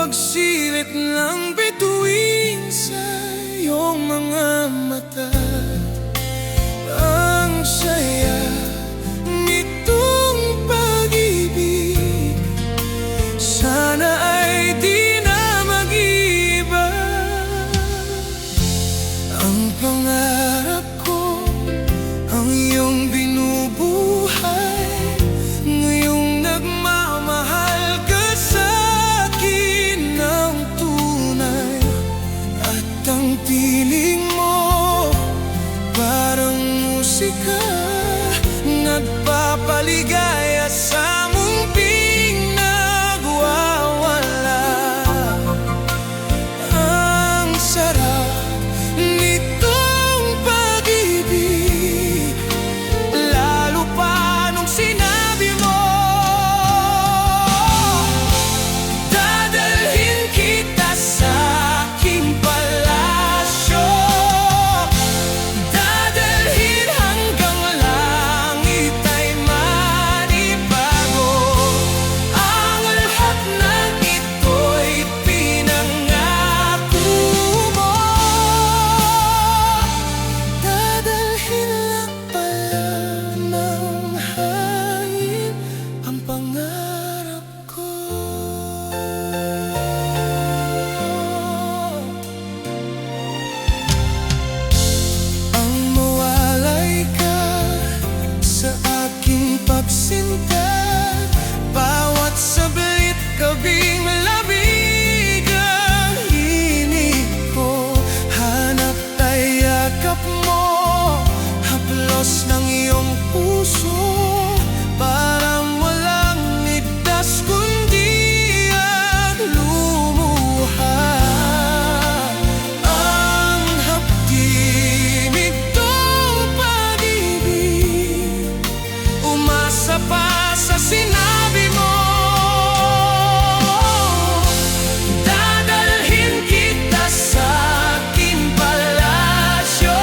pagsilip ng bituin sa iyong mga mata. Ang saya nitong pag-ibig, sana ay di na mag-iba. Ang pangarap ko, ang iyong binubuhay, ngayong nagmamahal ka sa akin ng tunay. At ang piling mo parang musika, nagpapaligaya sa mumping nagwawala. Ang sarap nitong pag-ibig, lalo pa nung sinabi mo, dadalhin kita sa aking palasyo, dadalhin hanggang langit ay manibago. Ang lahat ng ito'y pinangako mo, dadalhin lang pala ng hangin ang pangarap ko. Ang mawalay ka sa aking pagsinta, bawat sablit gabing labig ang hinig ko. Hanap ay yakap mo, haplos ng iyong puso, parang walang ligtas kundi ang lumuha. Ang hapdi nitong pag-ibig, umasa pa sa sinabi mo, dadalhin kita sa aking palasyo,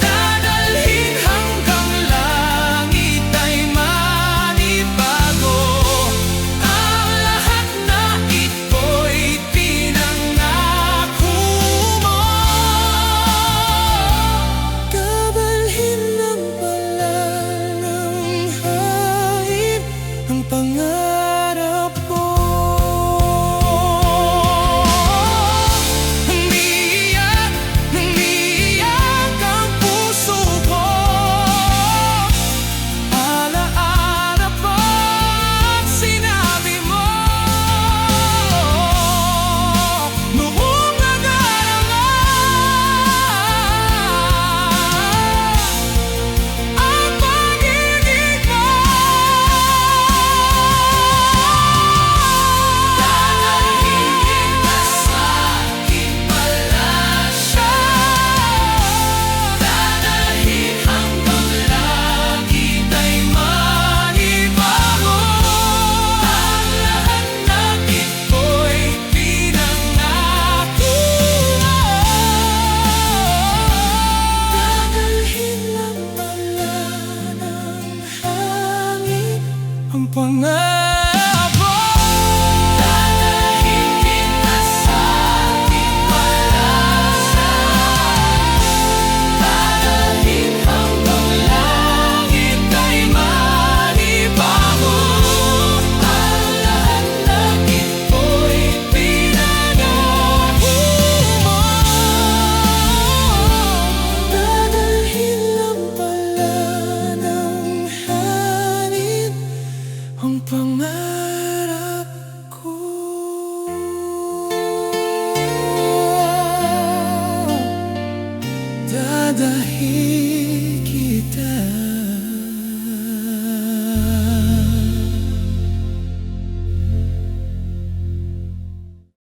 dadalhin hanggang langit ay manibago. Ang lahat na ito'y pinangako mo, dadalhin lang pala ng hangin ang pangarap ko. Umiiyak ang puso ko, alaala pag sinabi mo, noong nag-aaral ang pag-ibig mo. Dadalhin kita sa aking palasyo, dadalhin hanggang langit ay manibago. Ang lahat ng ito'y pinangako mo, dadalhin lang pala ng hangin ang pangarap